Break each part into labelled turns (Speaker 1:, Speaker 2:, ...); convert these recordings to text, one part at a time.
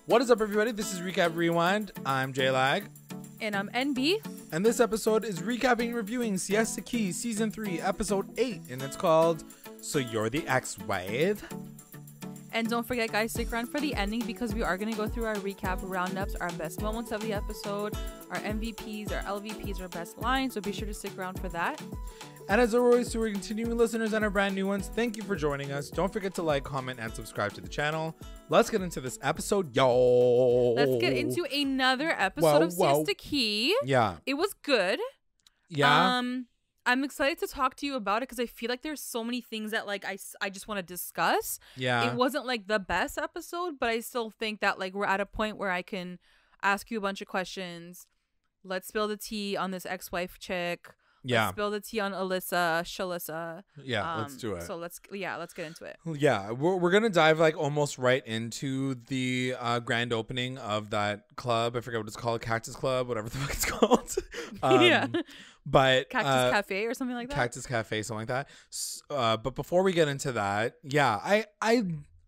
Speaker 1: What is up, everybody? This is Recap Rewind. I'm J-Lag.
Speaker 2: And I'm NB.
Speaker 1: And this episode is recapping and reviewing Siesta Key Season 3, Episode 8. And it's called So You're the Ex-Wife.
Speaker 2: And don't forget, guys, stick around for the ending because we are going to go through our recap roundups, our best moments of the episode, our MVPs, our LVPs, our best lines. So be sure to stick around for that.
Speaker 1: And as always, to our continuing listeners and our brand new ones, thank you for joining us. Don't forget to like, comment, and subscribe to the channel. Let's get into this episode, yo.
Speaker 2: Let's get into another episode of Siesta Key.
Speaker 1: Yeah.
Speaker 2: It was good.
Speaker 1: Yeah.
Speaker 2: I'm excited to talk to you about it because I feel like there's so many things that like I just want to discuss.
Speaker 1: Yeah.
Speaker 2: It wasn't like the best episode, but I still think that like we're at a point where I can ask you a bunch of questions. Let's spill the tea on this ex-wife chick.
Speaker 1: Yeah.
Speaker 2: Let's spill the tea on Shalissa.
Speaker 1: Yeah, let's do it.
Speaker 2: So let's get into it.
Speaker 1: Yeah, we're gonna dive like almost right into the grand opening of that club. I forget what it's called, Cactus Club, whatever the fuck it's called.
Speaker 2: Yeah,
Speaker 1: but
Speaker 2: Cactus Cafe or something like that.
Speaker 1: Cactus Cafe, something like that. But before we get into that, yeah,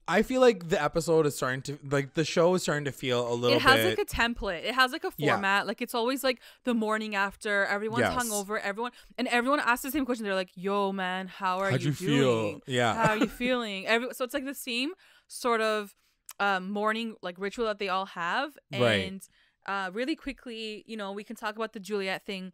Speaker 1: I feel like the episode is starting to, like, the show is starting to feel a little bit.
Speaker 2: It has like a template. It has like a format. Yeah. Like it's always like the morning after, everyone's hungover, everyone asks the same question. They're like, "Yo, man, how'd you doing?
Speaker 1: Yeah,
Speaker 2: how are you feeling?" So it's like the same sort of morning like ritual that they all have. And really quickly, we can talk about the Juliette thing.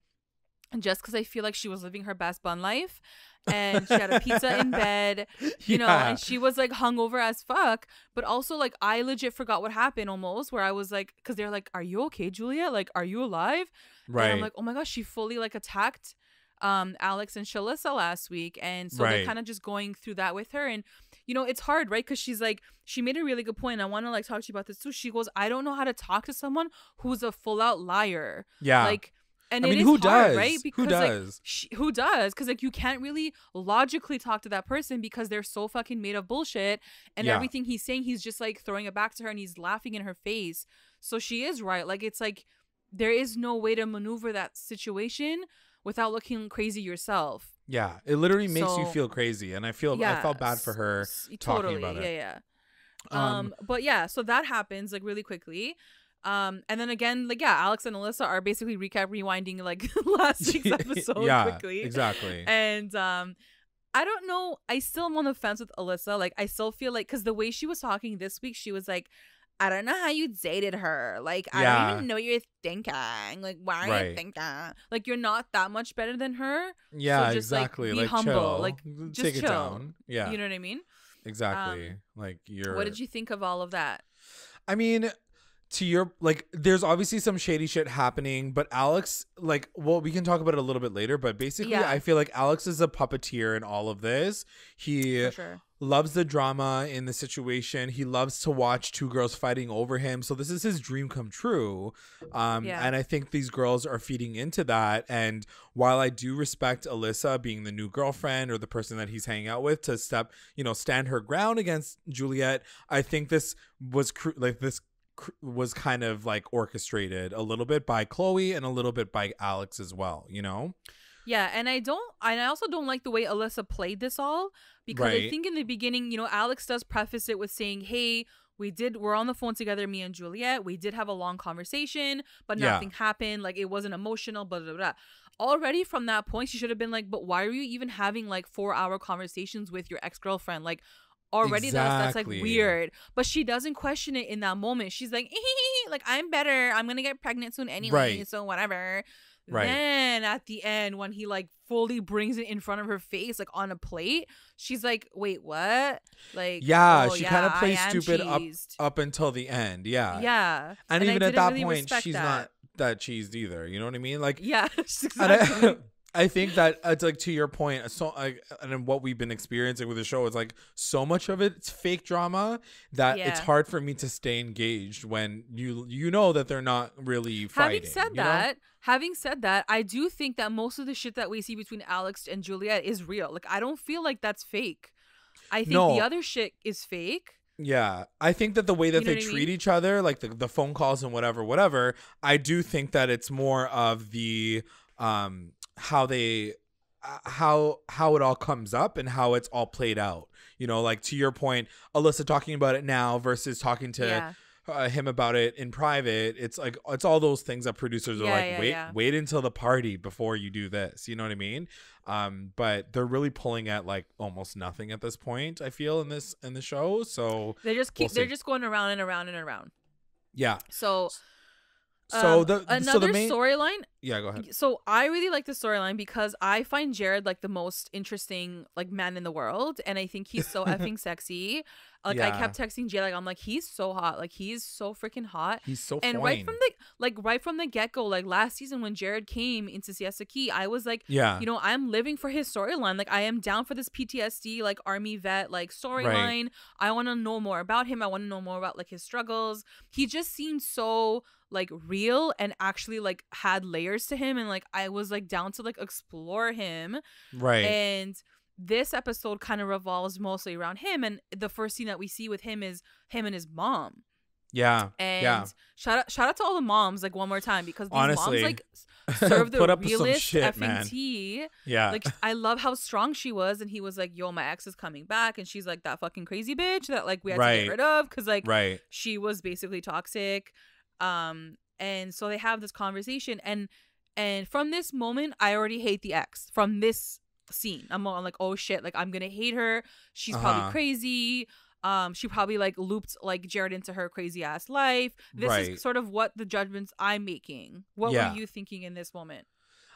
Speaker 2: Just because I feel like she was living her best bun life and she had a pizza in bed, you know, and she was like hungover as fuck. But also like I legit forgot what happened almost, where I was like, because they're like, "Are you okay, Juliette? Like, are you alive?"
Speaker 1: Right.
Speaker 2: And I'm like, oh my gosh, she fully like attacked Alex and Shalissa last week. And so they're kind of just going through that with her. And, it's hard, right? Because she's like, she made a really good point. I want to like talk to you about this too. She goes, "I don't know how to talk to someone who's a full out liar."
Speaker 1: Yeah.
Speaker 2: Like, and
Speaker 1: I mean,
Speaker 2: it is
Speaker 1: who
Speaker 2: hard,
Speaker 1: does?
Speaker 2: right? Because
Speaker 1: who does?
Speaker 2: Like, who does? Because like you can't really logically talk to that person because they're so fucking made of bullshit, and everything he's saying, he's just like throwing it back to her, and he's laughing in her face. So she is right. Like it's like there is no way to maneuver that situation without looking crazy yourself.
Speaker 1: Yeah, it literally makes you feel crazy, and I felt bad for her talking about it.
Speaker 2: Yeah. But yeah, so that happens like really quickly. And then again, like, Alex and Alyssa are basically rewinding like last week's episode quickly.
Speaker 1: Exactly.
Speaker 2: And I don't know. I still am on the fence with Alyssa. Like, I still feel like, because the way she was talking this week, she was like, "I don't know how you dated her. Like, I don't even know what you're thinking. Like, why are you thinking? Like, you're not that much better than her."
Speaker 1: Yeah,
Speaker 2: so just,
Speaker 1: exactly.
Speaker 2: Like, be
Speaker 1: like
Speaker 2: humble.
Speaker 1: chill.
Speaker 2: Like, just
Speaker 1: take
Speaker 2: chill.
Speaker 1: it down. Yeah.
Speaker 2: You know what I mean?
Speaker 1: Exactly. Like,
Speaker 2: What did you think of all of that?
Speaker 1: I mean, to your, like, there's obviously some shady shit happening, but Alex, like, well, we can talk about it a little bit later, but basically I feel like Alex is a puppeteer in all of this. He loves the drama in the situation. He loves to watch two girls fighting over him. So this is his dream come true. And I think these girls are feeding into that. And while I do respect Alyssa being the new girlfriend or the person that he's hanging out with to stand her ground against Juliette, I think this was kind of like orchestrated a little bit by Chloe and a little bit by Alex as well,
Speaker 2: Yeah, and I also don't like the way Alyssa played this all, because I think in the beginning, Alex does preface it with saying, "Hey, we're on the phone together, me and Juliette. We did have a long conversation, but nothing happened. Like, it wasn't emotional, blah, blah, blah." Already from that point, she should have been like, "But why are you even having like 4-hour conversations with your ex-girlfriend? Like, already that's like weird." But she doesn't question it in that moment. She's like, like, "I'm better. I'm gonna get pregnant soon anyway, so whatever." Then at the end, when he like fully brings it in front of her face, like on a plate, she's like, "Wait, what?" Like,
Speaker 1: she kind of plays stupid up until the end. And even at that really point, she's not that cheesed either. You know what I mean? Like, exactly. I think that it's like, to your point, and what we've been experiencing with the show is like so much of it's fake drama that it's hard for me to stay engaged when you know that they're not really fighting.
Speaker 2: Having said that, I do think that most of the shit that we see between Alex and Juliette is real. Like, I don't feel like that's fake. I think the other shit is fake.
Speaker 1: Yeah, I think that the way that they treat each other, like the phone calls and whatever, I do think that it's more of the how it all comes up and how it's all played out. Like, to your point, Alyssa talking about it now versus talking to him about it in private. It's like, it's all those things that producers are like, wait until the party before you do this. You know what I mean? But they're really pulling at like almost nothing at this point, I feel, in the show. So
Speaker 2: they just they're just going around and around and around.
Speaker 1: Yeah.
Speaker 2: So
Speaker 1: the main
Speaker 2: storyline.
Speaker 1: Yeah, go ahead.
Speaker 2: So I really like the storyline because I find Jared like the most interesting like man in the world, and I think he's so effing sexy. Like I kept texting Jay, like I'm like, he's so hot, like he's so freaking hot.
Speaker 1: He's so
Speaker 2: and
Speaker 1: fine.
Speaker 2: right from the get go, like last season when Jared came into Siesta Key, I was like,
Speaker 1: yeah,
Speaker 2: you know, I'm living for his storyline. Like I am down for this PTSD like army vet like storyline. Right. I want to know more about him. I want to know more about like his struggles. He just seemed so like real and actually like had layers to him, and like I was like down to like explore him.
Speaker 1: Right.
Speaker 2: And this episode kind of revolves mostly around him, and the first scene that we see with him is him and his mom.
Speaker 1: Yeah.
Speaker 2: And shout out to all the moms like one more time, because these moms like serve the realest effing tea.
Speaker 1: Yeah.
Speaker 2: Like I love how strong she was, and he was like, yo, my ex is coming back, and she's like that fucking crazy bitch that like we had to get rid of because like she was basically toxic. And so they have this conversation, and from this moment I already hate the ex. From this scene I'm like, oh shit, like I'm gonna hate her. She's probably crazy. She probably like looped like Jared into her crazy ass life. This is sort of what the judgments I'm making. What were you thinking in this moment?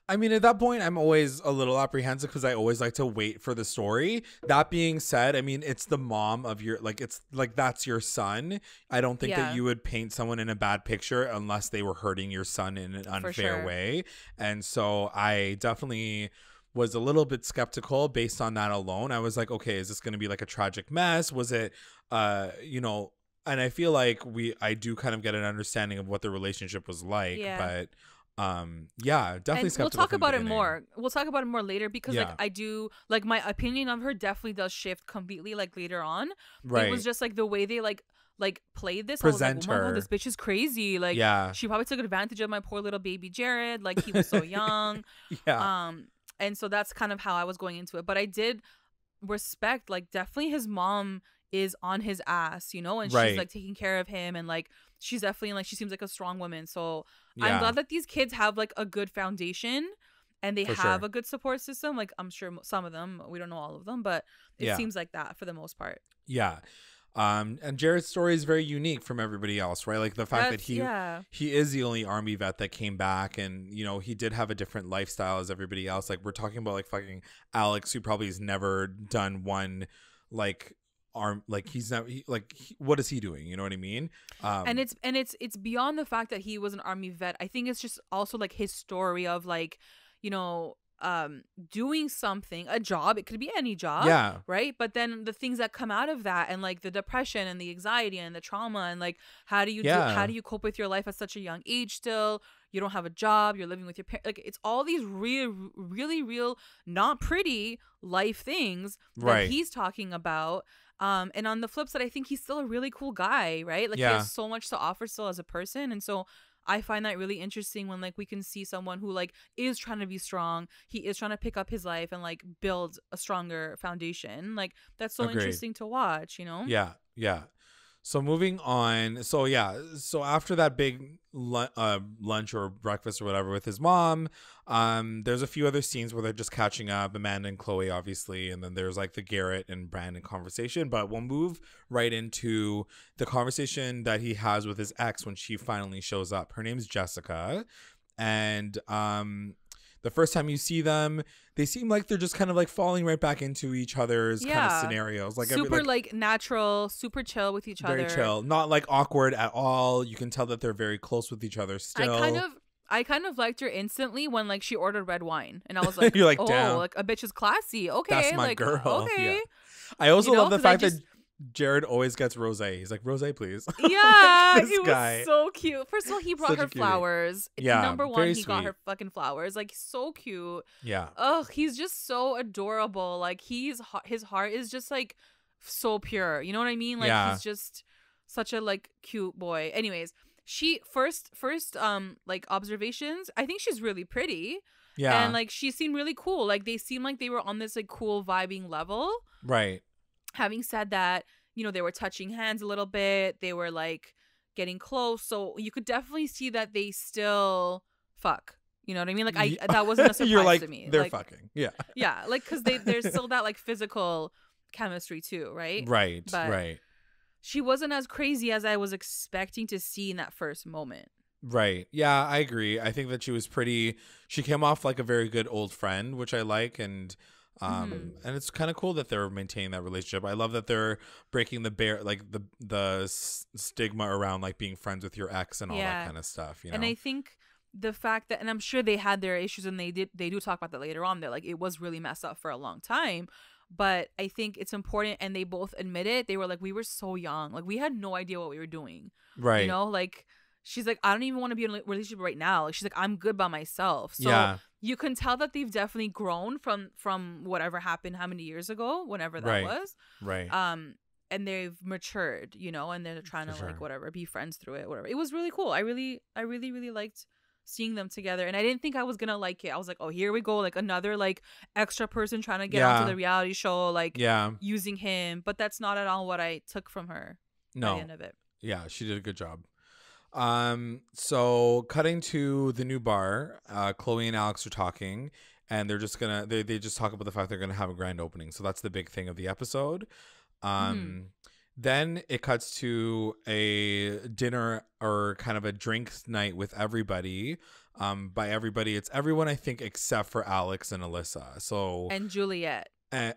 Speaker 1: I mean, at that point, I'm always a little apprehensive because I always like to wait for the story. That being said, I mean, it's the mom of your, like, it's like, that's your son. I don't think that you would paint someone in a bad picture unless they were hurting your son in an unfair way. And so I definitely was a little bit skeptical based on that alone. I was like, okay, is this going to be like a tragic mess? Was it, you know, and I feel like I do kind of get an understanding of what the relationship was like, but definitely skeptical.
Speaker 2: We'll talk about it more. We'll talk about it more later because like I do like my opinion of her definitely does shift completely like later on. It was just like the way they like played this.
Speaker 1: Present
Speaker 2: I was like, oh my God, this bitch is crazy. Like she probably took advantage of my poor little baby Jared. Like he was so young. And so that's kind of how I was going into it. But I did respect like definitely his mom is on his ass, you know, and she's like taking care of him, and like she's definitely like, she seems like a strong woman. So I'm glad that these kids have like a good foundation and they have a good support system. Like I'm sure some of them, we don't know all of them, but it seems like that for the most part.
Speaker 1: Yeah. And Jared's story is very unique from everybody else, right? Like the fact that he is the only army vet that came back, and you know, he did have a different lifestyle as everybody else. Like we're talking about like fucking Alex, who probably has never done one like he's not what is he doing, you know what I mean?
Speaker 2: And it's beyond the fact that he was an army vet. I think it's just also like his story of like, you know, doing something, a job, it could be any job, right? But then the things that come out of that, and like the depression and the anxiety and the trauma, and like how do you cope with your life at such a young age? Still, you don't have a job, you're living with your parents, like it's all these really real not pretty life things that he's talking about. And on the flip side, I think he's still a really cool guy, right? Like he has so much to offer still as a person. And so I find that really interesting when like we can see someone who like is trying to be strong. He is trying to pick up his life and like build a stronger foundation. Like that's so interesting to watch, you know?
Speaker 1: Yeah. So moving on. So after that big lunch or breakfast or whatever with his mom, there's a few other scenes where they're just catching up, Amanda and Chloe, obviously. And then there's like the Garrett and Brandon conversation. But we'll move right into the conversation that he has with his ex when she finally shows up. Her name's Jessica. And the first time you see them, they seem like they're just kind of like falling right back into each other's kind of scenarios. Like
Speaker 2: super like natural, super chill with each other.
Speaker 1: Very chill. Not like awkward at all. You can tell that they're very close with each other still.
Speaker 2: I kind of liked her instantly when like she ordered red wine, and I was like,
Speaker 1: you're like,
Speaker 2: oh,
Speaker 1: damn,
Speaker 2: like a bitch is classy. Okay,
Speaker 1: that's my
Speaker 2: like,
Speaker 1: girl.
Speaker 2: Okay.
Speaker 1: Yeah. I also love the fact that Jared always gets rosé. He's like, rosé, please.
Speaker 2: Yeah,
Speaker 1: like,
Speaker 2: he was so cute. First of all, he brought her flowers.
Speaker 1: Yeah,
Speaker 2: number one, he
Speaker 1: sweet.
Speaker 2: got her fucking flowers. Like, so cute.
Speaker 1: Yeah.
Speaker 2: Ugh, he's just so adorable. Like, his heart is just like so pure. You know what I mean? Like, he's just such a like cute boy. Anyways, she first like observations. I think she's really pretty. Yeah. And like she seemed really cool. Like they seemed like they were on this like cool vibing level.
Speaker 1: Right.
Speaker 2: Having said that, you know, they were touching hands a little bit. They were like getting close. So you could definitely see that they still fuck. You know what I mean? Like that wasn't a surprise
Speaker 1: You're like,
Speaker 2: to me.
Speaker 1: They're
Speaker 2: like,
Speaker 1: fucking. Yeah.
Speaker 2: Yeah, like because there's still that like physical chemistry too, right?
Speaker 1: Right.
Speaker 2: But
Speaker 1: right.
Speaker 2: she wasn't as crazy as I was expecting to see in that first moment.
Speaker 1: Right. Yeah, I agree. I think that she came off like a very good old friend, which I like, and it's kind of cool that they're maintaining that relationship. I love that they're breaking the stigma around like being friends with your ex and all that kind of stuff, you know.
Speaker 2: And I think the fact that, and I'm sure they had their issues, and they do talk about that later on. They're like, it was really messed up for a long time. But I think it's important, and they both admit it. They were like, we were so young. Like, we had no idea what we were doing.
Speaker 1: Right.
Speaker 2: You know, like, she's like, I don't even want to be in a relationship right now. Like, she's like, I'm good by myself. So you can tell that they've definitely grown from whatever happened how many years ago, whenever that was.
Speaker 1: Right.
Speaker 2: And they've matured, you know, and they're trying to like whatever, be friends through it, whatever. It was really cool. I really liked seeing them together, and I didn't think I was gonna like it. I was like, oh, here we go, like another like extra person trying to get onto the reality show, like using him. But that's not at all what I took from her.
Speaker 1: No.
Speaker 2: At the end of it.
Speaker 1: Yeah, she did a good job. So cutting to the new bar, Chloe and Alex are talking, and they're just gonna they just talk about the fact they're gonna have a grand opening. So that's the big thing of the episode. Then it cuts to a dinner or kind of a drinks night with everybody. By everybody, it's everyone, I think, except for Alex and Alyssa. So
Speaker 2: and Juliette.
Speaker 1: And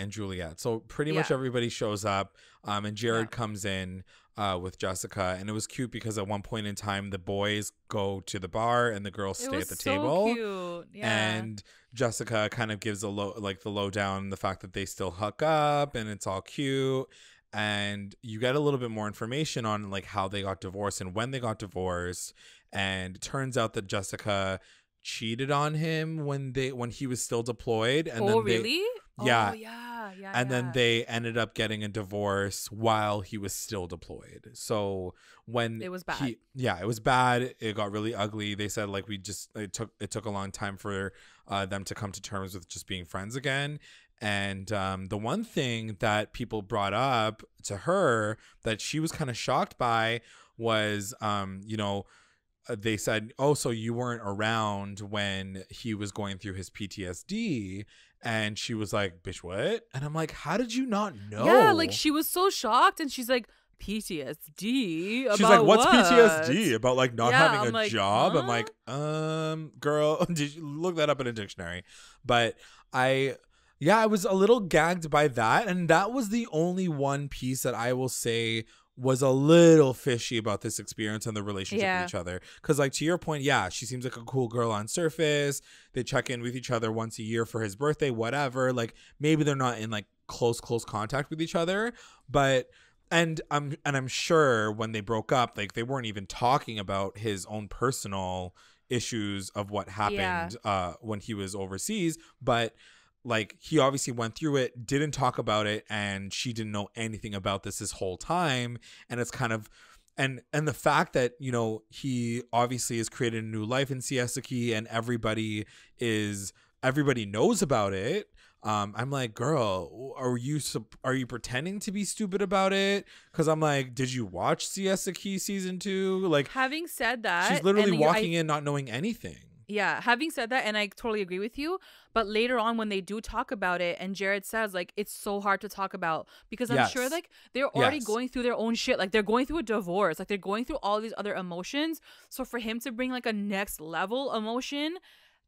Speaker 1: Juliette. So pretty much everybody shows up. And Jared comes in with Jessica, and it was cute because at one point in time the boys go to the bar and the girls stay at the table.
Speaker 2: Cute. Yeah.
Speaker 1: And Jessica kind of gives the lowdown, the fact that they still hook up and it's all cute. And you get a little bit more information on like how they got divorced and when they got divorced. And it turns out that Jessica cheated on him when he was still deployed. And
Speaker 2: really?
Speaker 1: Yeah.
Speaker 2: Oh, yeah.
Speaker 1: And then they ended up getting a divorce while he was still deployed. So when
Speaker 2: it was bad.
Speaker 1: It was bad. It got really ugly. They said like it took a long time for them to come to terms with just being friends again. And the one thing that people brought up to her that she was kind of shocked by was, they said, oh, so you weren't around when he was going through his PTSD. And she was like, bitch, what? And I'm like, how did you not know?
Speaker 2: Yeah, like she was so shocked. And she's like, PTSD? About
Speaker 1: she's like, what's
Speaker 2: what?
Speaker 1: PTSD? About like not having a job?
Speaker 2: Huh?
Speaker 1: I'm like, girl, did you look that up in a dictionary? But I was a little gagged by that. And that was the only one piece that I will say was a little fishy about this experience and the relationship with each other. Because like to your point, she seems like a cool girl on surface. They check in with each other once a year for his birthday, whatever. Like maybe they're not in like close contact with each other. But and I'm sure when they broke up, like they weren't even talking about his own personal issues of what happened when he was overseas. But like he obviously went through it, didn't talk about it, and she didn't know anything about this whole time. And it's kind of and the fact that, you know, he obviously has created a new life in Siesta Key and everybody knows about it. I'm like, girl, are you pretending to be stupid about it? Because I'm like, did you watch Siesta Key season 2? Like,
Speaker 2: having said that,
Speaker 1: she's literally walking in not knowing anything.
Speaker 2: Yeah, having said that, and I totally agree with you, but later on when they do talk about it and Jared says like it's so hard to talk about because I'm sure like they're already going through their own shit, like they're going through a divorce, like they're going through all these other emotions. So for him to bring like a next level emotion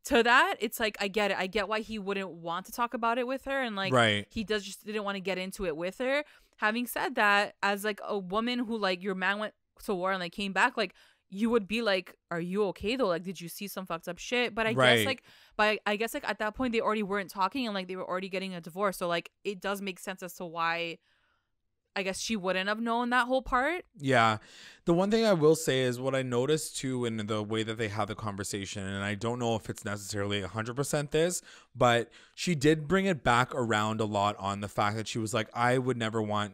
Speaker 2: to that, it's like I get it. I get why he wouldn't want to talk about it with her, and like he just didn't want to get into it with her. Having said that, as like a woman who like your man went to war and like came back, like you would be like, are you okay though? Like, did you see some fucked up shit? But I guess like at that point they already weren't talking and like they were already getting a divorce. So like it does make sense as to why I guess she wouldn't have known that whole part.
Speaker 1: Yeah. The one thing I will say is what I noticed too in the way that they have the conversation, and I don't know if it's necessarily 100% this, but she did bring it back around a lot on the fact that she was like, I would never want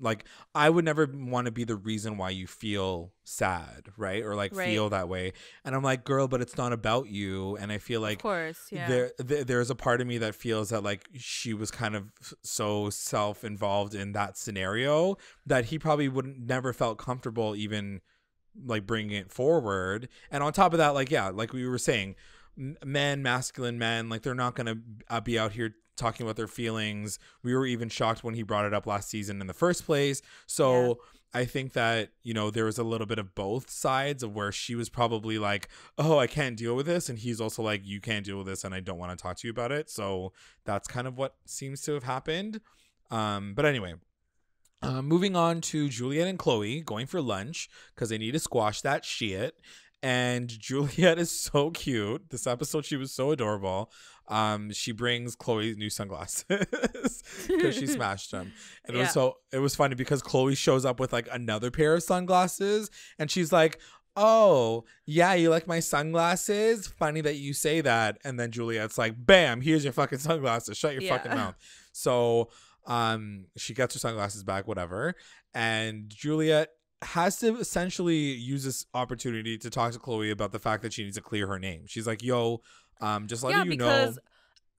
Speaker 1: like, I would never want to be the reason why you feel sad, right? Or like feel that way. And I'm like, girl, but it's not about you. And I feel like,
Speaker 2: of course, yeah.
Speaker 1: There's a part of me that feels that like she was kind of so self-involved in that scenario that he probably wouldn't never felt comfortable even like bringing it forward. And on top of that, like, yeah, like we were saying, masculine men, like they're not gonna be out here talking about their feelings. We were even shocked when he brought it up last season in the first place. So I think that, you know, there was a little bit of both sides of where she was probably like, oh, I can't deal with this, and he's also like, you can't deal with this and I don't want to talk to you about it. So that's kind of what seems to have happened. But anyway, moving on to Juliette and Chloe going for lunch because they need to squash that shit. And Juliette is so cute. This episode, she was so adorable. She brings Chloe new sunglasses because she smashed them. And it was funny because Chloe shows up with like another pair of sunglasses and she's like, oh, yeah, you like my sunglasses? Funny that you say that. And then Juliette's like, bam, here's your fucking sunglasses. Shut your fucking mouth. So she gets her sunglasses back, whatever. And Juliette has to essentially use this opportunity to talk to Chloe about the fact that she needs to clear her name. She's like, yo, just letting you know. Yeah, because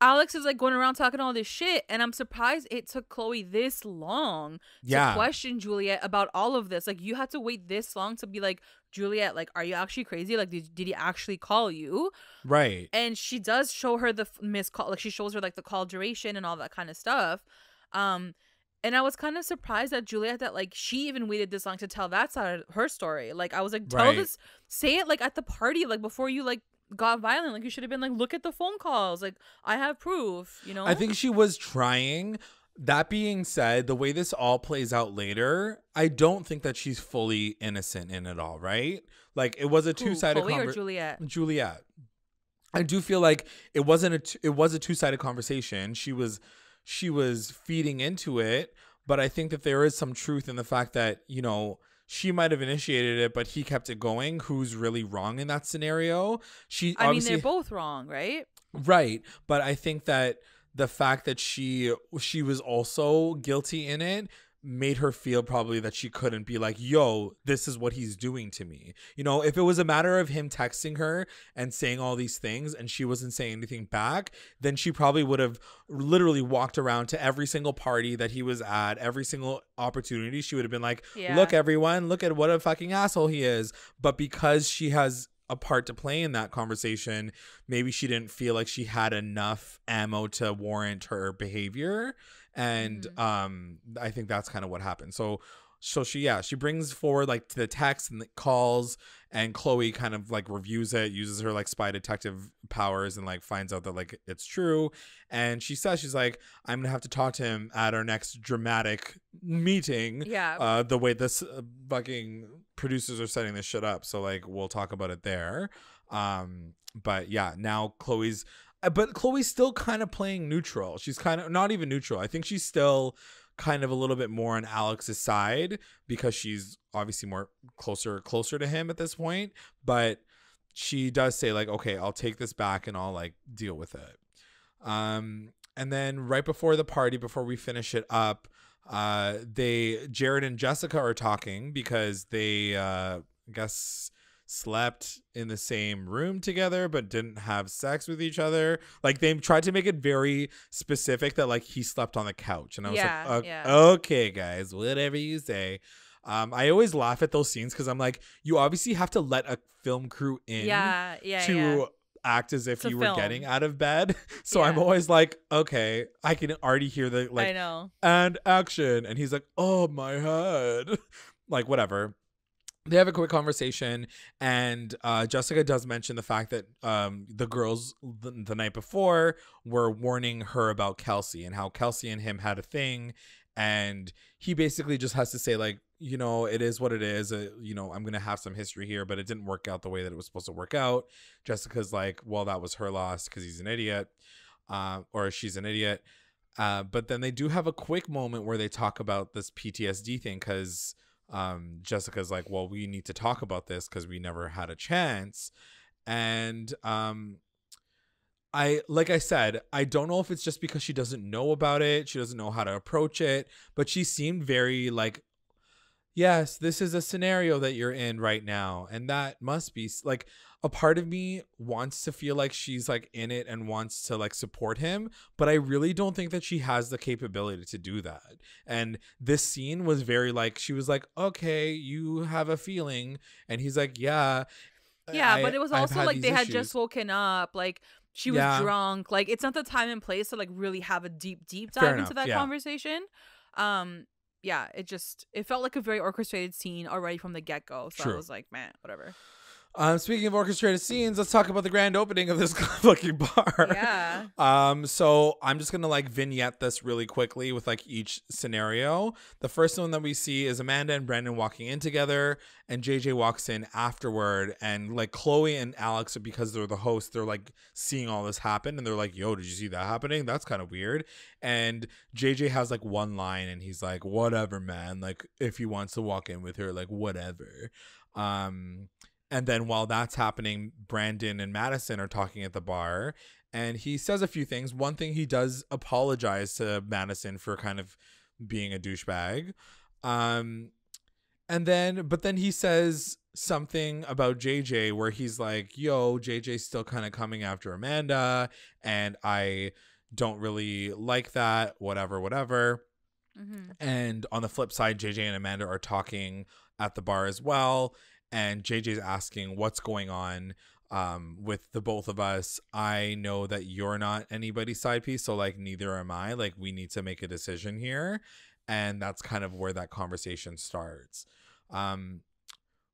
Speaker 2: Alex is like going around talking all this shit, and I'm surprised it took Chloe this long to question Juliette about all of this. Like, you had to wait this long to be like, Juliette, like, are you actually crazy? Like, did he actually call you?
Speaker 1: Right.
Speaker 2: And she does show her the missed call. Like, she shows her like the call duration and all that kind of stuff. And I was kind of surprised that Juliette, that like she even waited this long to tell that side of her story. Like, I was like, tell this, say it like at the party, like before you like got violent. Like, you should have been like, look at the phone calls. Like, I have proof, you know?
Speaker 1: I think she was trying. That being said, the way this all plays out later, I don't think that she's fully innocent in it all, right? Like, it was a two-sided
Speaker 2: conversation. Or Juliette?
Speaker 1: Juliette. I do feel like it was a two-sided conversation. She was feeding into it, but I think that there is some truth in the fact that, you know, she might have initiated it, but he kept it going. Who's really wrong in that scenario?
Speaker 2: I mean, they're both wrong, right?
Speaker 1: Right. But I think that the fact that she was also guilty in it made her feel probably that she couldn't be like, yo, this is what he's doing to me. You know, if it was a matter of him texting her and saying all these things and she wasn't saying anything back, then she probably would have literally walked around to every single party that he was at, every single opportunity. She would have been like, look, everyone, look at what a fucking asshole he is. But because she has a part to play in that conversation, maybe she didn't feel like she had enough ammo to warrant her behavior. And I think that's kind of what happened. So she brings forward like the text and the calls, and Chloe kind of like reviews it, uses her like spy detective powers, and like finds out that like it's true. And she says, she's like, I'm gonna have to talk to him at our next dramatic meeting.
Speaker 2: Yeah.
Speaker 1: The way this fucking producers are setting this shit up. So like we'll talk about it there. But yeah, now Chloe's still kind of playing neutral. She's kind of not even neutral. I think she's still kind of a little bit more on Alex's side because she's obviously more closer to him at this point. But she does say like, okay, I'll take this back and I'll like deal with it. And then right before the party, before we finish it up, Jared and Jessica are talking because they I guess slept in the same room together but didn't have sex with each other. Like, they tried to make it very specific that like he slept on the couch, and I was like, okay guys, whatever you say. I always laugh at those scenes because I'm like, you obviously have to let a film crew in to act as if you were getting out of bed. So I'm always like, okay, I can already hear the like,
Speaker 2: I know, and
Speaker 1: action, and he's like, oh my head. Like, whatever. They have a quick conversation, and Jessica does mention the fact that the girls the night before were warning her about Kelsey and how Kelsey and him had a thing, and he basically just has to say like, you know, it is what it is. You know, I'm gonna have some history here, but it didn't work out the way that it was supposed to work out. Jessica's like, well, that was her loss because he's an idiot, or she's an idiot. But then they do have a quick moment where they talk about this PTSD thing because Jessica's like, well, we need to talk about this because we never had a chance. And like I said, I don't know if it's just because she doesn't know about it. She doesn't know how to approach it, but she seemed very like, yes, this is a scenario that you're in right now. And that must be like, a part of me wants to feel like she's like in it and wants to like support him, but I really don't think that she has the capability to do that. And this scene was very like, she was like, okay, you have a feeling. And he's like, yeah.
Speaker 2: Yeah, but it was also like they had just woken up. Like she was drunk. Like it's not the time and place to like really have a deep dive into that conversation. Yeah, it felt like a very orchestrated scene already from the get-go. So I was like, man, whatever.
Speaker 1: Speaking of orchestrated scenes, let's talk about the grand opening of this fucking bar.
Speaker 2: Yeah.
Speaker 1: So I'm just gonna like vignette this really quickly with like each scenario. The first one that we see is Amanda and Brandon walking in together, and JJ walks in afterward, and like Chloe and Alex, because they're the hosts, they're like seeing all this happen, and they're like, "Yo, did you see that happening? That's kind of weird." And JJ has like one line, and he's like, "Whatever, man. Like if he wants to walk in with her, like whatever." And then while that's happening, Brandon and Madison are talking at the bar, and he says a few things. One thing, he does apologize to Madison for kind of being a douchebag. But then he says something about JJ where he's like, yo, JJ's still kind of coming after Amanda, and I don't really like that, whatever. Mm-hmm. And on the flip side, JJ and Amanda are talking at the bar as well. And JJ's asking what's going on with the both of us. I know that you're not anybody's side piece, so like neither am I. Like we need to make a decision here. And that's kind of where that conversation starts.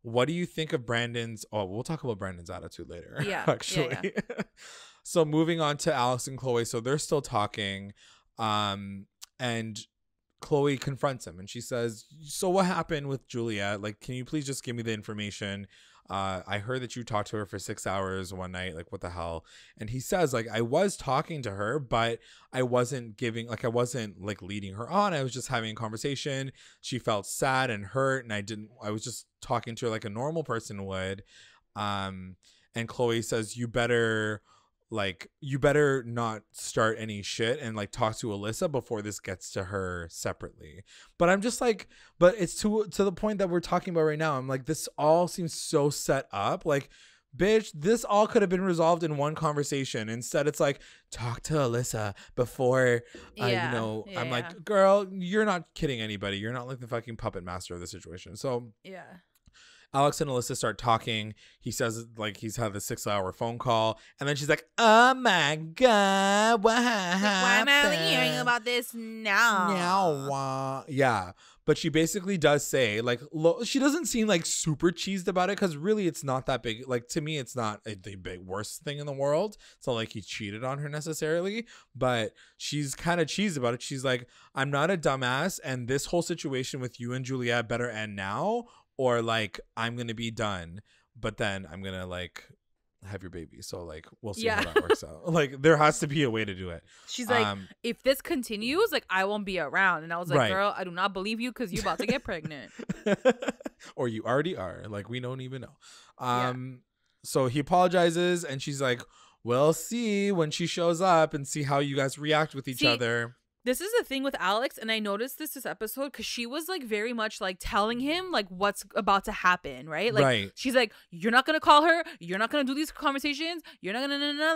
Speaker 1: What do you think of Brandon's... Oh, we'll talk about Brandon's attitude later.
Speaker 2: Yeah,
Speaker 1: actually. Yeah. So moving on to Alex and Chloe. So they're still talking. And Chloe confronts him and she says, so what happened with Juliette? Like, can you please just give me the information? I heard that you talked to her for 6 hours one night. Like, what the hell? And he says, like, I was talking to her, but I wasn't leading her on. I was just having a conversation. She felt sad and hurt, and I was just talking to her like a normal person would. And Chloe says, you better not start any shit and like talk to Alyssa before this gets to her separately. But I'm just like, but it's to the point that we're talking about right now. I'm like, this all seems so set up. Like, bitch, this all could have been resolved in one conversation. Instead, it's like, talk to Alyssa before, I'm like, girl, you're not kidding anybody. You're not like the fucking puppet master of the situation. So
Speaker 2: yeah.
Speaker 1: Alex and Alyssa start talking. He says like he's had the 6-hour phone call, and then she's like, "Oh my god, what happened?
Speaker 2: Why am I only hearing about this now?"
Speaker 1: Yeah, but she basically does say like, she doesn't seem like super cheesed about it, because really it's not that big. Like, to me, it's not the big worst thing in the world. It's not like he cheated on her necessarily, but she's kind of cheesed about it. She's like, I'm not a dumbass, and this whole situation with you and Juliette better end now, or like I'm gonna be done, but then I'm gonna like have your baby. So like we'll see how that works out. Like there has to be a way to do it.
Speaker 2: She's like, if this continues, like I won't be around. And I was like, girl, I do not believe you, because you're about to get pregnant.
Speaker 1: Or you already are. Like we don't even know. So he apologizes, and she's like, we'll see when she shows up and see how you guys react with each other.
Speaker 2: This is the thing with Alex, and I noticed this episode because she was like very much like telling him like what's about to happen, right? Like she's like, you're not gonna call her, you're not gonna do these conversations, you're not gonna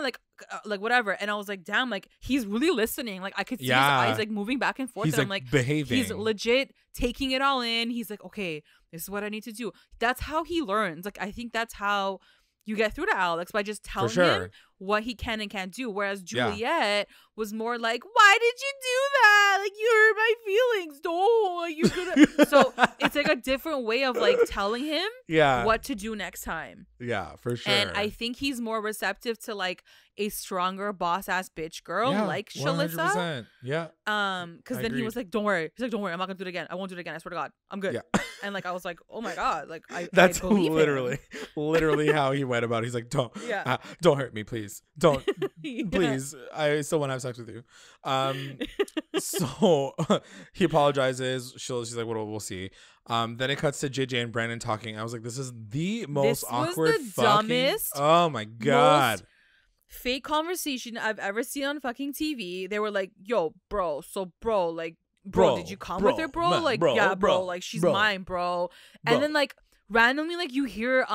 Speaker 2: like whatever. And I was like, damn, like he's really listening. Like I could see his eyes like moving back and forth.
Speaker 1: He's
Speaker 2: and
Speaker 1: like
Speaker 2: I'm like,
Speaker 1: behaving.
Speaker 2: He's legit taking it all in. He's like, okay, this is what I need to do. That's how he learns. Like I think that's how you get through to Alex, by just telling him what he can and can't do. Whereas Juliette was more like, why did you do that? Like, you hurt my feelings. Don't. Like, you're gonna. So it's like a different way of like telling him what to do next time.
Speaker 1: Yeah, for sure.
Speaker 2: And I think he's more receptive to like a stronger boss ass bitch girl like Shalissa.
Speaker 1: Yeah.
Speaker 2: Because then he was like, don't worry. He's like, don't worry, I'm not gonna do it again. I won't do it again. I swear to God, I'm good. Yeah. And like I was like, oh my God, like
Speaker 1: that's
Speaker 2: I believe
Speaker 1: literally how he went about it. He's like, don't hurt me, please. Don't please. I still want to have sex with you. So he apologizes. She's like, well, we'll see. Then it cuts to JJ and Brandon talking. I was like, this is the most awkward,
Speaker 2: dumbest.
Speaker 1: Oh my God.
Speaker 2: fake conversation I've ever seen on fucking TV. They were like, yo, bro, so bro, like, bro, did you come with her, bro?
Speaker 1: Man,
Speaker 2: like, yeah, bro, like, she's mine, bro. And then, like, randomly, like, you hear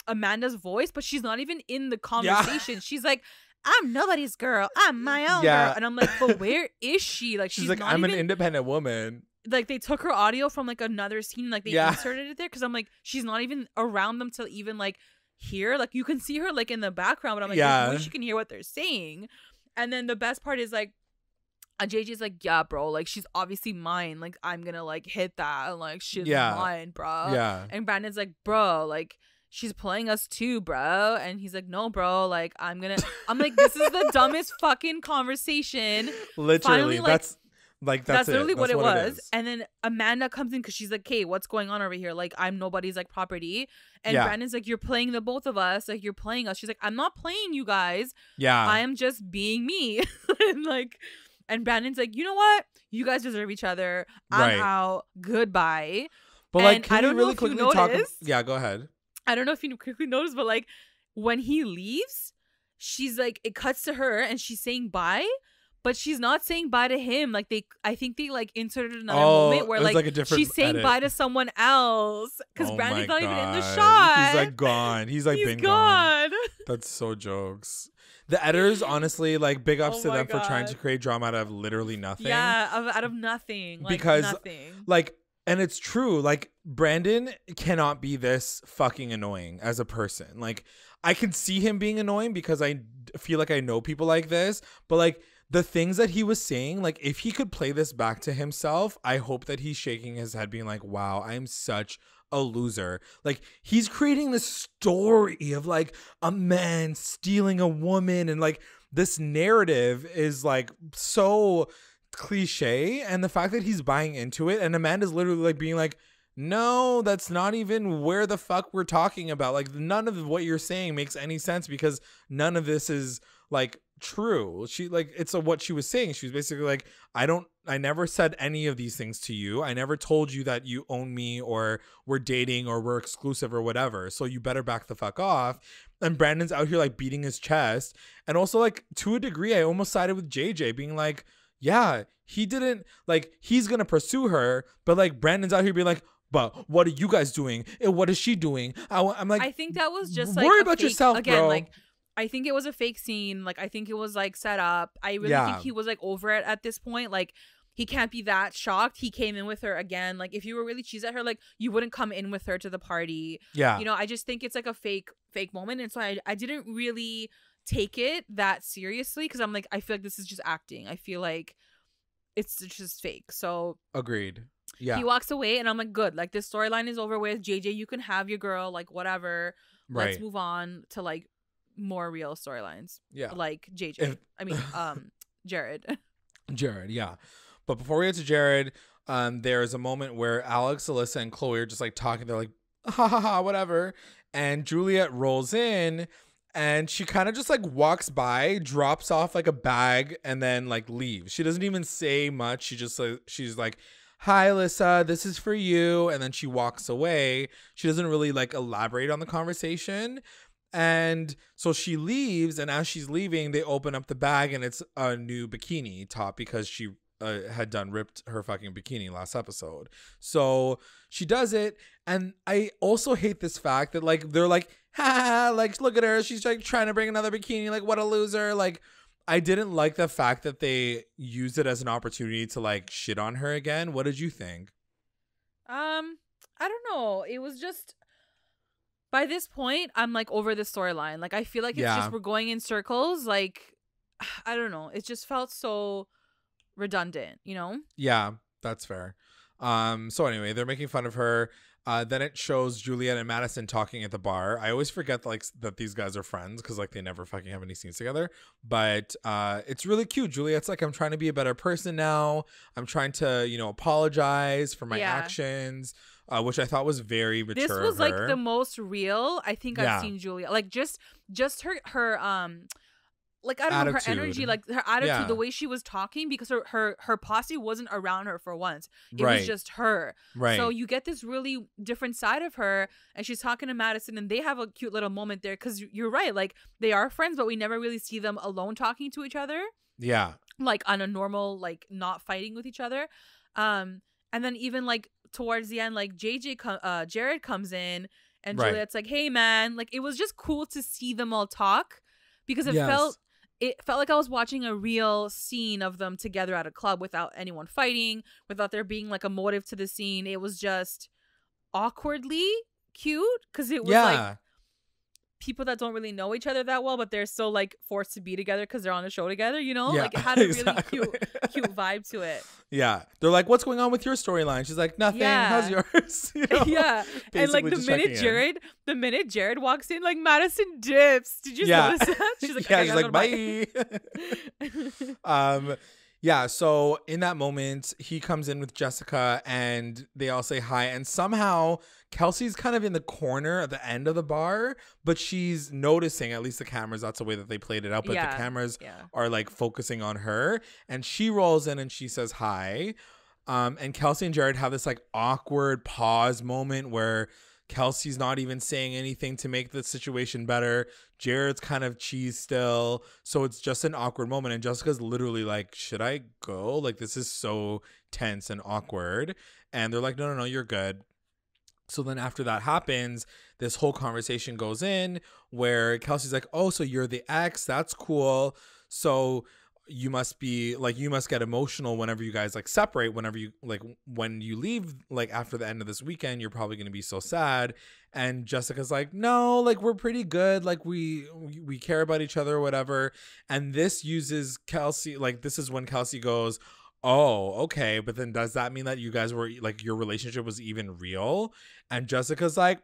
Speaker 2: Amanda's voice, but she's not even in the conversation. Yeah. She's like, I'm nobody's girl. I'm my own girl. And I'm like, but where is she? Like, she's like,
Speaker 1: I'm an independent woman.
Speaker 2: Like, they took her audio from, like, another scene. Like, they inserted it there. Because I'm like, she's not even around them to even, like, hear. Like, you can see her, like, in the background. But I'm like, there's no way she can hear what they're saying. And then the best part is, like, JJ's like, yeah, bro, like, she's obviously mine. Like, I'm gonna, like, hit that. And, like, she's mine, bro.
Speaker 1: Yeah.
Speaker 2: And Brandon's like, bro, like, she's playing us too, bro. And he's like, no, bro, like, I'm like, this is the dumbest fucking conversation.
Speaker 1: Literally, finally, like, that's
Speaker 2: literally what it was. And then Amanda comes in because she's like, hey, what's going on over here? Like, I'm nobody's, like, property. And Brandon's like, you're playing the both of us. Like, you're playing us. She's like, I'm not playing you guys. Yeah. I am just being me. And, like, and Brandon's like, you know what? You guys deserve each other. I'm out. Goodbye.
Speaker 1: But, like, can we really quickly talk? Yeah, go ahead.
Speaker 2: I don't know if you quickly noticed, but, like, when he leaves, she's like, it cuts to her and she's saying bye, but she's not saying bye to him. Like, I think they, like, inserted another moment where, like a different she's saying bye to someone else because Brandon's not even in the shot.
Speaker 1: He's, like, gone. He's been gone. That's so jokes. The editors, honestly, like, big ups to them for trying to create drama out of literally nothing.
Speaker 2: Yeah, out of nothing. Like,
Speaker 1: because,
Speaker 2: nothing.
Speaker 1: Like, and it's true. Like, Brandon cannot be this fucking annoying as a person. Like, I can see him being annoying because I feel like I know people like this. But, like, the things that he was saying, like, if he could play this back to himself, I hope that he's shaking his head being like, wow, I am such a loser. Like, he's creating this story of, like, a man stealing a woman, and, like, this narrative is, like, so cliche, and the fact that he's buying into it, and Amanda's literally, like, being like, no, that's not even where the fuck we're talking about. Like, none of what you're saying makes any sense because none of this is, like, true. She, like, it's what she was saying. She was basically like, I never said any of these things to you. I never told you that you own me or we're dating or we're exclusive or whatever. So you better back the fuck off. And Brandon's out here, like, beating his chest. And also, like, to a degree, I almost sided with JJ being like, yeah, he didn't, like, he's gonna pursue her, but, like, Brandon's out here being like, but what are you guys doing? And what is she doing? I'm like,
Speaker 2: I think that was just, like,
Speaker 1: worry about yourself, again, bro.
Speaker 2: Like, I think it was a fake scene. Like, I think it was, like, set up. I really think he was, like, over it at this point. Like, he can't be that shocked. He came in with her again. Like, if you were really cheesed at her, like, you wouldn't come in with her to the party. Yeah. You know, I just think it's, like, a fake moment. And so I didn't really take it that seriously because I'm like, I feel like this is just acting. I feel like it's just fake. So
Speaker 1: agreed. Yeah.
Speaker 2: He walks away and I'm like, good. Like, this storyline is over with. JJ, you can have your girl. Like, whatever. Right. Let's move on to, like, more real storylines. Yeah. Like JJ. Jared.
Speaker 1: Jared, yeah. But before we get to Jared, there's a moment where Alex, Alyssa, and Chloe are just, like, talking. They're like, ha ha ha, whatever. And Juliette rolls in and she kind of just, like, walks by, drops off, like, a bag, and then, like, leaves. She doesn't even say much. She's like, hi, Alyssa, this is for you. And then she walks away. She doesn't really, like, elaborate on the conversation. And so she leaves, and as she's leaving, they open up the bag, and it's a new bikini top because she had ripped her fucking bikini last episode. So she does it, and I also hate this fact that, like, they're like, ha, like, look at her, she's, like, trying to bring another bikini, like, what a loser. Like, I didn't like the fact that they used it as an opportunity to, like, shit on her again. What did you think?
Speaker 2: I don't know. It was just, by this point, I'm, like, over the storyline. Like, I feel like it's just we're going in circles. Like, I don't know. It just felt so redundant, you know? Yeah,
Speaker 1: that's fair. So anyway, they're making fun of her. Then it shows Juliette and Madison talking at the bar. I always forget, like, that these guys are friends because, like, they never fucking have any scenes together. But it's really cute. Juliette's like, I'm trying to be a better person now. I'm trying to, you know, apologize for my actions. Which I thought was very mature.
Speaker 2: This was, like, the most real I think I've seen Juliette. Like, just her like, I don't know, her energy, like her attitude, the way she was talking, because her posse wasn't around her for once. It was just her.
Speaker 1: Right.
Speaker 2: So you get this really different side of her, and she's talking to Madison, and they have a cute little moment there, because you're right, like, they are friends, but we never really see them alone talking to each other.
Speaker 1: Yeah.
Speaker 2: Like, on a normal, like, not fighting with each other. And then even, like, towards the end, like, Jared comes in, and Juliette's like, hey, man. Like, it was just cool to see them all talk, because it felt like I was watching a real scene of them together at a club without anyone fighting, without there being like a motive to the scene. It was just awkwardly cute, because it was like people that don't really know each other that well, but they're still like forced to be together because they're on a show together, you know? Like, it had a really cute vibe to it.
Speaker 1: Yeah. They're like, what's going on with your storyline? She's like, nothing. How's yours? You know?
Speaker 2: Yeah. And like the minute Jared walks in, like, Madison dips. Did you notice that? She's like,
Speaker 1: she's like, bye. Yeah, so in that moment, he comes in with Jessica and they all say hi. And somehow Kelsey's kind of in the corner at the end of the bar, but she's noticing, at least the cameras, that's the way that they played it out. But the cameras are like focusing on her. And she rolls in and she says hi. And Kelsey and Jared have this like awkward pause moment where Kelsey's not even saying anything to make the situation better. Jared's kind of cheese still. So it's just an awkward moment. And Jessica's literally like, should I go? Like, this is so tense and awkward. And they're like, no, you're good. So then after that happens, this whole conversation goes in where Kelsey's like, oh, so you're the ex. That's cool. So you must get emotional whenever you guys like separate, whenever you like, when you leave, like after the end of this weekend, you're probably going to be so sad. And Jessica's like, no, like, we're pretty good. Like, we care about each other or whatever. And this uses Kelsey. Like, this is when Kelsey goes, oh, okay. But then does that mean that you guys were like, your relationship was even real? And Jessica's like,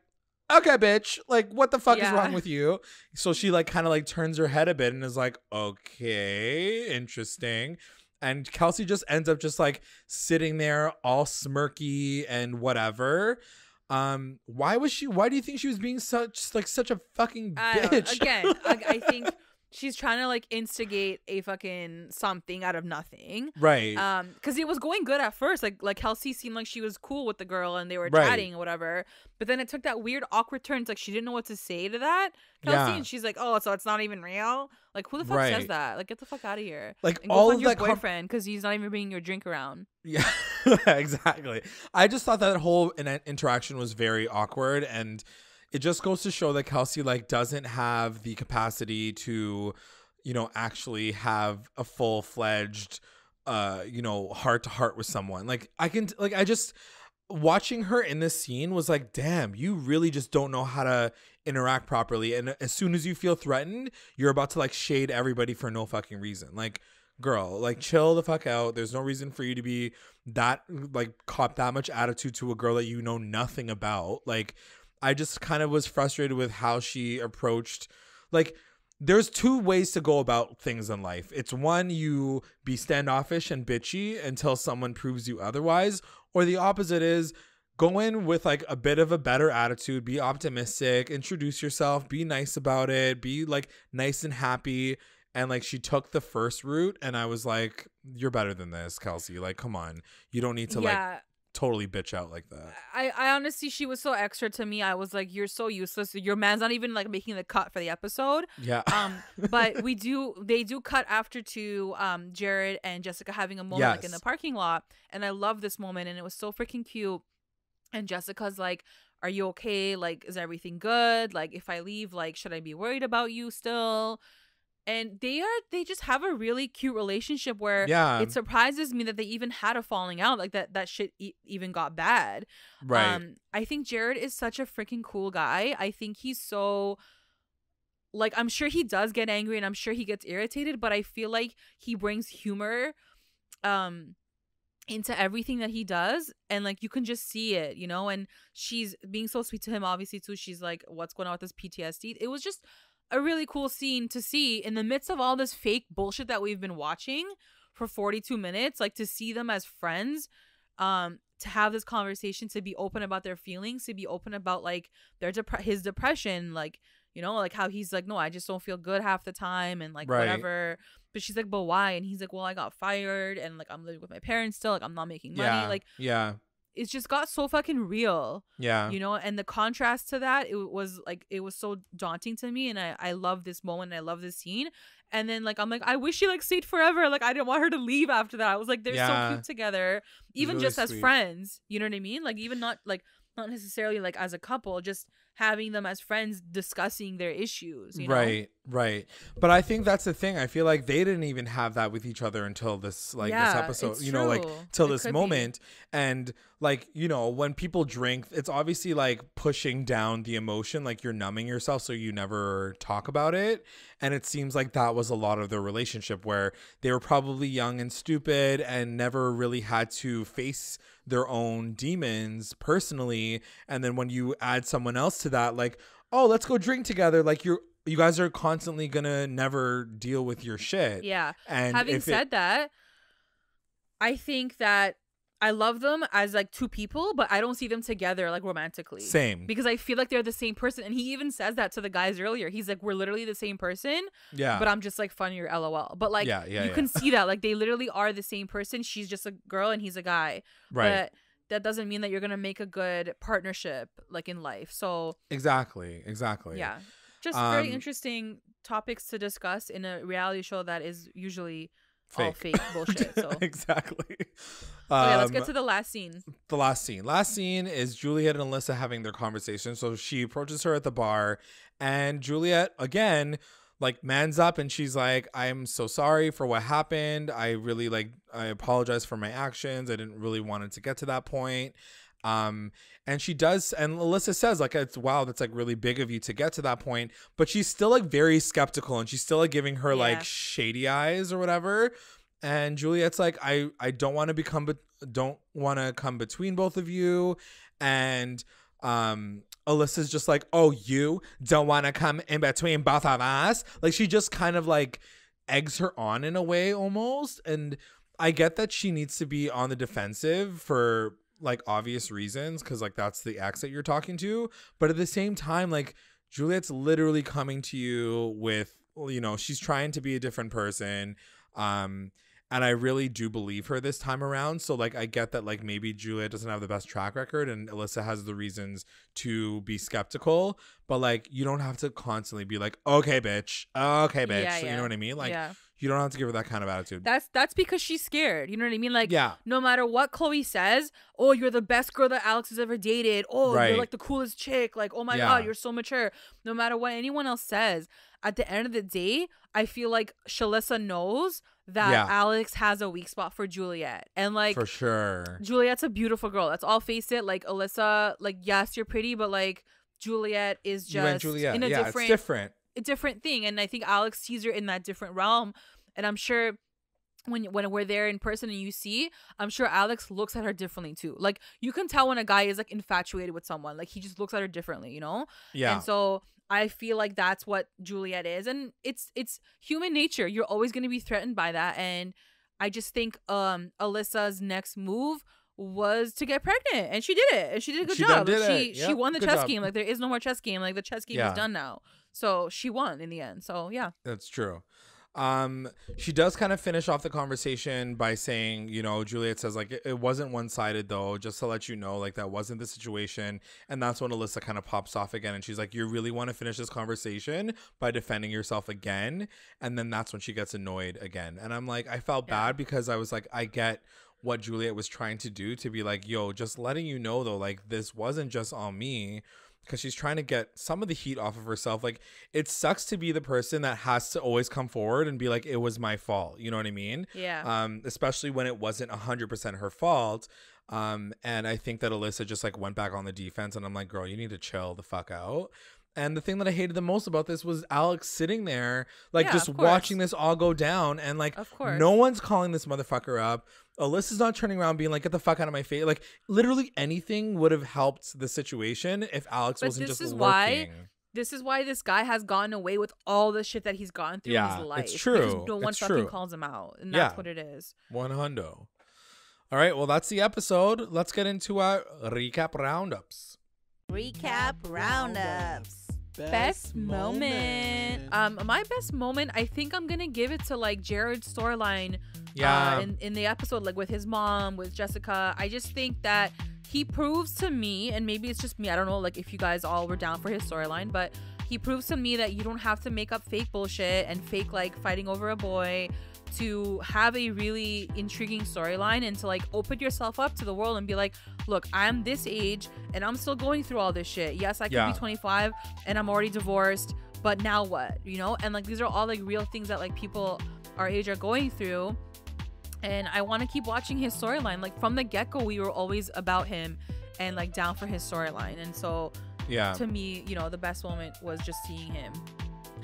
Speaker 1: okay, bitch, like, what the fuck is wrong with you? So she like kind of like turns her head a bit and is like, okay, interesting. And Kelsey just ends up just like sitting there all smirky and whatever. Why do you think she was being such a fucking bitch?
Speaker 2: I think she's trying to like instigate a fucking something out of nothing.
Speaker 1: Right.
Speaker 2: Because it was going good at first. Like Kelsey seemed like she was cool with the girl and they were chatting or whatever. But then it took that weird awkward turn. It's like she didn't know what to say to that, Kelsey. And she's like, oh, so it's not even real? Like, who the fuck says that? Like, get the fuck out of here.
Speaker 1: Like,
Speaker 2: and go
Speaker 1: all
Speaker 2: find
Speaker 1: of
Speaker 2: your
Speaker 1: that
Speaker 2: boyfriend because he's not even bringing your drink around.
Speaker 1: Yeah, exactly. I just thought that whole interaction was very awkward, and it just goes to show that Kelsey like doesn't have the capacity to, you know, actually have a full-fledged, you know, heart-to-heart with someone. Like, watching her in this scene was like, damn, you really just don't know how to interact properly. And as soon as you feel threatened, you're about to like shade everybody for no fucking reason. Like, girl, like, chill the fuck out. There's no reason for you to be that, like, cop that much attitude to a girl that you know nothing about. Like, I just kind of was frustrated with how she approached, like, there's two ways to go about things in life. It's one, you be standoffish and bitchy until someone proves you otherwise, or the opposite is go in with like a bit of a better attitude, be optimistic, introduce yourself, be nice about it, be like nice and happy. And like, she took the first route and I was like, you're better than this, Kelsey. Like, come on. You don't need to like totally bitch out like that.
Speaker 2: I honestly, she was so extra to me. I was like, you're so useless. Your man's not even like making the cut for the episode.
Speaker 1: Yeah.
Speaker 2: But they do cut after to Jared and Jessica having a moment like in the parking lot. And I love this moment and it was so freaking cute. And Jessica's like, are you okay? Like, is everything good? Like, if I leave, like, should I be worried about you still? And they just have a really cute relationship where it surprises me that they even had a falling out, like that shit even got bad.
Speaker 1: Right.
Speaker 2: I think Jared is such a freaking cool guy. I think he's so, like, I'm sure he does get angry and I'm sure he gets irritated, but I feel like he brings humor into everything that he does, and like, you can just see it, you know. And she's being so sweet to him, obviously, too. She's like, what's going on with this PTSD? It was just a really cool scene to see in the midst of all this fake bullshit that we've been watching for 42 minutes, like, to see them as friends, to have this conversation, to be open about their feelings, to be open about like his depression, like, You know, like how he's like, no, I just don't feel good half the time and like whatever. But she's like, but why? And he's like, well, I got fired and like I'm living with my parents still. Like I'm not making money. Like it just got so fucking real. Yeah. You know, and the contrast to that, it was so daunting to me. And I love this moment. And I love this scene. And then like I'm like, I wish she like stayed forever. Like I didn't want her to leave after that. I was like, they're so cute together, even really just as friends. You know what I mean? Like even not necessarily like as a couple, just having them as friends discussing their issues, you know?
Speaker 1: Right. But I think that's the thing. I feel like they didn't even have that with each other until this this episode, you know, like till this moment. And like, you know, when people drink, it's obviously like pushing down the emotion, like you're numbing yourself so you never talk about it. And it seems like that was a lot of their relationship, where they were probably young and stupid and never really had to face their own demons personally. And then when you add someone else to that, like, oh, let's go drink together, like you guys are constantly gonna never deal with your shit. Yeah. And
Speaker 2: having said that, I think that I love them as like two people, but I don't see them together like romantically. Same. Because I feel like they're the same person. And he even says that to the guys earlier. He's like, we're literally the same person. Yeah. But I'm just like funnier, LOL. But like you can see that like they literally are the same person. She's just a girl and he's a guy. Right. But that doesn't mean that you're gonna make a good partnership like in life. So exactly. Yeah. Just very interesting topics to discuss in a reality show that is usually all fake bullshit. So exactly. Okay, let's get to the last scene.
Speaker 1: Last scene is Juliette and Alyssa having their conversation. So she approaches her at the bar, and Juliette again like mans up, and she's like, I'm so sorry for what happened. I apologize for my actions. I didn't really want it to get to that point. And she does, and Alyssa says like, it's wow, that's like really big of you to get to that point, but she's still like very skeptical, and she's still like giving her like shady eyes or whatever. And Juliette's like, I don't want to come between both of you. And Alyssa's just like, oh, you don't want to come in between both of us. Like she just kind of like eggs her on in a way almost. And I get that she needs to be on the defensive for like obvious reasons, because like that's the ex that you're talking to. But at the same time, like Juliette's literally coming to you with, you know, she's trying to be a different person. And I really do believe her this time around. So like I get that like maybe Juliette doesn't have the best track record and Alyssa has the reasons to be skeptical, but like you don't have to constantly be like, okay bitch, yeah. You know what I mean? Like you don't have to give her that kind of attitude.
Speaker 2: That's because she's scared. You know what I mean? Like no matter what Chloe says, oh, you're the best girl that Alex has ever dated. Oh, you're like the coolest chick. Like, oh my God, you're so mature. No matter what anyone else says, at the end of the day, I feel like Shalissa knows that Alex has a weak spot for Juliette. And like
Speaker 1: for sure,
Speaker 2: Juliette's a beautiful girl. Let's all face it. Like Alyssa, like yes, you're pretty, but like Juliette is just in a different thing. And I think Alex sees her in that different realm. And I'm sure when we're there in person and you see, I'm sure Alex looks at her differently too. Like you can tell when a guy is like infatuated with someone, like he just looks at her differently, you know? Yeah. And so I feel like that's what Juliette is. And it's human nature. You're always going to be threatened by that. And I just think Alyssa's next move was to get pregnant, and she did it, and she did a good job. She won the chess game. Like there is no more chess game. Like the chess game is done now. So she won in the end. So yeah.
Speaker 1: That's true. She does kind of finish off the conversation by saying, you know, Juliette says like it wasn't one-sided though, just to let you know, like that wasn't the situation. And that's when Alyssa kind of pops off again, and she's like, you really want to finish this conversation by defending yourself again? And then that's when she gets annoyed again. And I'm like, I felt bad because I was like, I get what Juliette was trying to do, to be like, yo, just letting you know though, like this wasn't just on me. Because she's trying to get some of the heat off of herself. Like, it sucks to be the person that has to always come forward and be like, it was my fault. You know what I mean? Yeah. Especially when it wasn't 100% her fault. And I think that Alyssa just like went back on the defense, and I'm like, girl, you need to chill the fuck out. And the thing that I hated the most about this was Alex sitting there, like just watching this all go down. And like, no one's calling this motherfucker up. Alyssa's not turning around being like, get the fuck out of my face. Like literally anything would have helped the situation if Alex wasn't just working.
Speaker 2: This is why this guy has gotten away with all the shit that he's gone through in his life.
Speaker 1: It's true.
Speaker 2: Because no one fucking calls him out. And that's what it is.
Speaker 1: 100. All right. Well, that's the episode. Let's get into our recap roundups.
Speaker 3: Recap roundups.
Speaker 2: Best moment. My best moment, I think I'm gonna give it to like Jared's storyline.
Speaker 1: Yeah.
Speaker 2: In the episode, like with his mom, with Jessica. I just think that he proves to me, and maybe it's just me, I don't know, like if you guys all were down for his storyline, but he proves to me that you don't have to make up fake bullshit and fake like fighting over a boy to have a really intriguing storyline, and to like open yourself up to the world and be like, look, I'm this age and I'm still going through all this shit. Yes, I could be 25 and I'm already divorced, but now what, you know? And like these are all like real things that like people our age are going through, and I want to keep watching his storyline. Like from the get-go, we were always about him and like down for his storyline. And so to me, you know, the best moment was just seeing him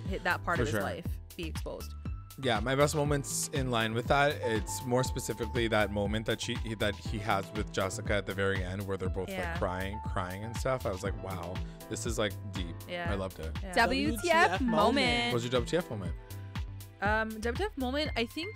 Speaker 2: hit that part of his life be exposed.
Speaker 1: Yeah, my best moments in line with that, it's more specifically that moment that he has with Jessica at the very end, where they're both like crying and stuff. I was like, wow, this is like deep. I loved it.
Speaker 2: WTF moment.
Speaker 1: What was your WTF moment?
Speaker 2: WTF moment, I think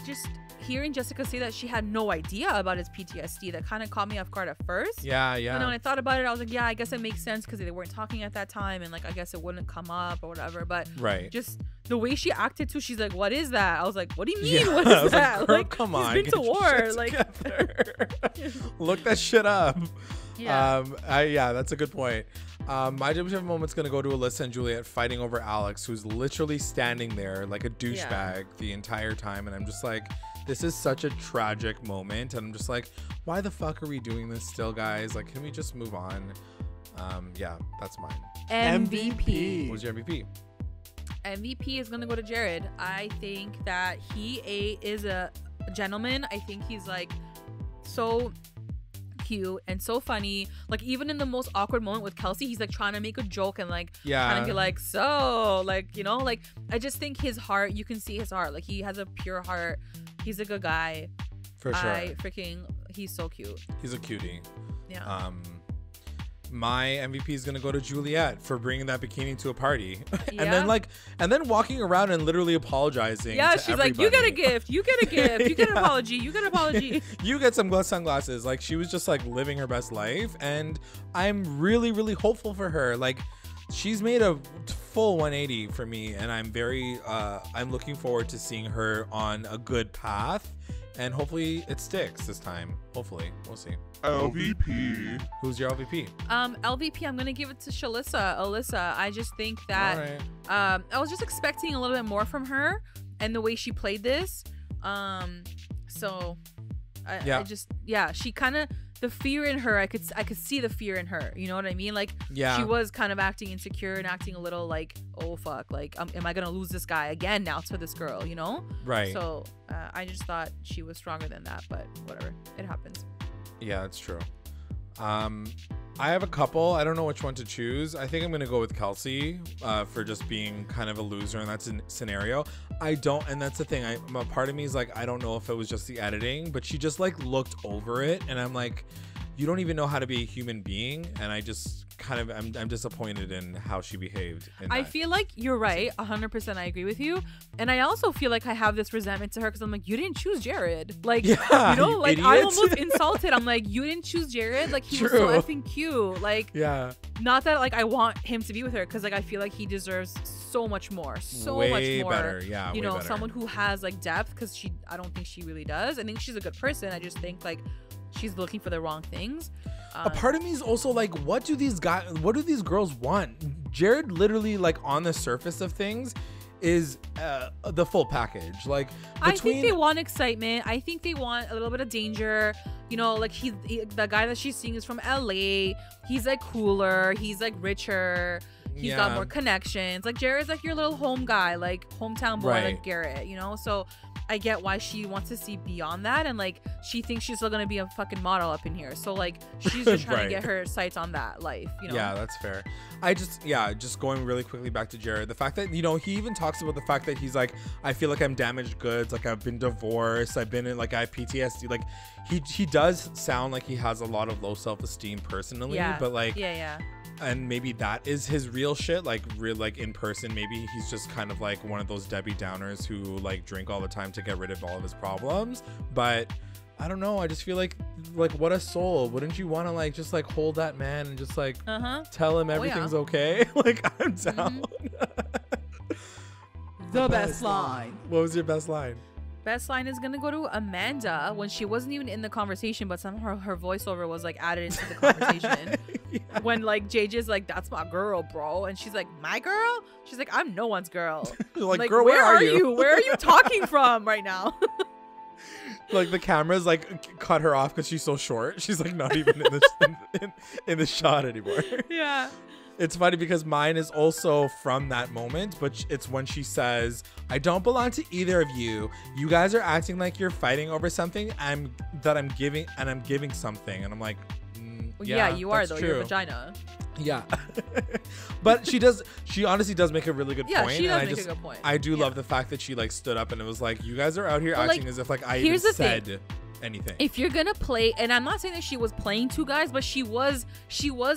Speaker 2: just hearing Jessica say that she had no idea about his PTSD, that kind of caught me off guard at first.
Speaker 1: Yeah.
Speaker 2: And then when I thought about it, I was like, yeah, I guess it makes sense because they weren't talking at that time, and like I guess it wouldn't come up or whatever. But just the way she acted too, she's like, what is that? I was like, what do you mean? What is that?
Speaker 1: Like, come on,
Speaker 2: he's been to war. Like,
Speaker 1: look that shit up. Yeah. That's a good point. My WTF moment's gonna go to Alyssa and Juliette fighting over Alex, who's literally standing there like a douchebag the entire time, and I'm just like, this is such a tragic moment, and I'm just like, why the fuck are we doing this still, guys? Like, can we just move on? That's mine.
Speaker 2: MVP.
Speaker 1: What was your MVP?
Speaker 2: MVP is gonna go to Jared. I think that he is a gentleman. I think he's like so cute and so funny. Like even in the most awkward moment with Kelsey, he's like trying to make a joke and like trying to be like, so like, you know, like I just think his heart, you can see his heart. Like he has a pure heart. He's a good guy.
Speaker 1: For sure.
Speaker 2: He's so cute.
Speaker 1: He's a cutie.
Speaker 2: Yeah.
Speaker 1: My MVP is gonna go to Juliette for bringing that bikini to a party, and then walking around and literally apologizing.
Speaker 2: Yeah,
Speaker 1: to
Speaker 2: she's
Speaker 1: everybody.
Speaker 2: like, "You get a gift. You get a gift. You get an apology. You get an apology.
Speaker 1: You get some sunglasses." Like she was just like living her best life, and I'm really, really hopeful for her. Like she's made a full 180 for me, and I'm I'm looking forward to seeing her on a good path. And hopefully it sticks this time. Hopefully. We'll see.
Speaker 3: LVP.
Speaker 1: Who's your LVP?
Speaker 2: LVP, I'm going to give it to Alyssa. I just think that I was just expecting a little bit more from her and the way she played this. She kind of, the fear in her, I could see the fear in her. You know what I mean? Like, she was kind of acting insecure and acting a little like, oh fuck, like, am I gonna lose this guy again now to this girl? You know?
Speaker 1: Right.
Speaker 2: So I just thought she was stronger than that, but whatever, it happens.
Speaker 1: Yeah, that's true. I have a couple. I don't know which one to choose. I think I'm gonna go with Kelsey for just being kind of a loser in that scenario. And that's the thing. A part of me is like, I don't know if it was just the editing, but she just like looked over it, and I'm like, you don't even know how to be a human being, and I just kind of I'm disappointed in how she behaved.
Speaker 2: I feel like you're right, 100%. I agree with you, and I also feel like I have this resentment to her because I'm like, you didn't choose Jared, like you know, like I'm almost insulted. I'm like, you didn't choose Jared, like he was so effing cute, like not that like I want him to be with her because like I feel like he deserves so much more,
Speaker 1: way better.
Speaker 2: You know, someone who has like depth, because I don't think she really does. I think she's a good person. I just think like she's looking for the wrong things.
Speaker 1: A part of me is also like, what do these girls want? Jared literally, like, on the surface of things is the full package. Like,
Speaker 2: I think they want excitement. I think they want a little bit of danger. You know, like the guy that she's seeing is from LA. He's like cooler. He's like richer. He's got more connections. Like Jared's like your little home guy, like hometown boy, like Garrett, you know? So I get why she wants to see beyond that, and like she thinks she's still gonna be a fucking model up in here. So like she's just trying to get her sights on that life, you know?
Speaker 1: Yeah, that's fair. Just going really quickly back to Jared, the fact that, you know, he even talks about the fact that he's like, I feel like I'm damaged goods, like I've been divorced, I've been in, like, I have PTSD. Like he does sound like he has a lot of low self-esteem personally, but like and maybe that is his real shit, like real, like in person. Maybe he's just kind of like one of those Debbie Downers who like drink all the time to get rid of all of his problems. But I don't know. I just feel like what a soul. Wouldn't you want to like just like hold that man and just like tell him everything's okay? Like I'm down.
Speaker 2: The best line.
Speaker 1: What was your best line?
Speaker 2: Best line is gonna go to Amanda when she wasn't even in the conversation, but somehow her voiceover was like added into the conversation. Yeah. When like JJ's like, "That's my girl, bro," and she's like, "My girl?" She's like, "I'm no one's girl."
Speaker 1: Like, girl, where are you?
Speaker 2: Where are you talking from right now?
Speaker 1: Like the cameras like cut her off because she's so short. She's like not even in the shot anymore.
Speaker 2: Yeah.
Speaker 1: It's funny because mine is also from that moment, but it's when she says, "I don't belong to either of you. You guys are acting like you're fighting over something. I'm giving something," and I'm like,
Speaker 2: yeah, you are though.
Speaker 1: True.
Speaker 2: Your vagina.
Speaker 1: Yeah. But she honestly does make a really good point.
Speaker 2: She does make a good point.
Speaker 1: I do love the fact that she like stood up and it was like, you guys are out here acting as if like I even said anything.
Speaker 2: If you're gonna play, and I'm not saying that she was playing two guys, but she was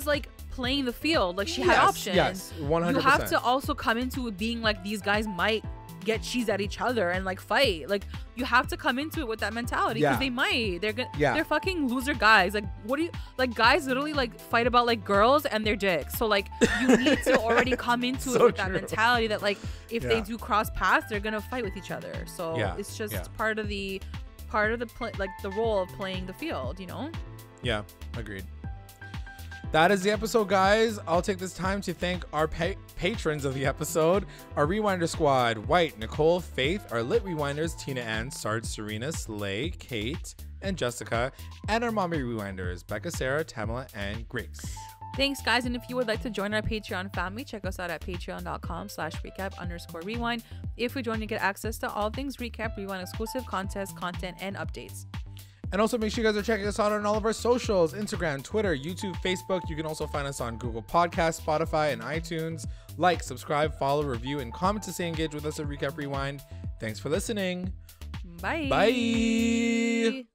Speaker 2: like playing the field. Like she had options.
Speaker 1: Yes, 100%.
Speaker 2: You have to also come into it being like, these guys might get cheese at each other and like fight. Like you have to come into it with that mentality, because they might. They're fucking loser guys. Like what do you like? Guys literally like fight about like girls and their dicks. So like you need to already come into it with that mentality that like if they do cross paths, they're gonna fight with each other. So it's just part of the like the role of playing the field, you know?
Speaker 1: Yeah, agreed. That is the episode, guys. I'll take this time to thank our patrons of the episode, our Rewinder squad: White, Nicole, Faith, our lit rewinders: Tina Ann, Sarge, Serena, Slay, Kate, and Jessica, and our mommy rewinders: Becca, Sarah, Tamala, and Grace.
Speaker 2: Thanks, guys. And if you would like to join our Patreon family, check us out at patreon.com/recap_rewind. If you join, you get access to all things Recap Rewind, exclusive contests, content, and updates.
Speaker 1: And also make sure you guys are checking us out on all of our socials: Instagram, Twitter, YouTube, Facebook. You can also find us on Google Podcasts, Spotify, and iTunes. Like, subscribe, follow, review, and comment to stay engaged with us at Recap Rewind. Thanks for listening.
Speaker 2: Bye.
Speaker 1: Bye.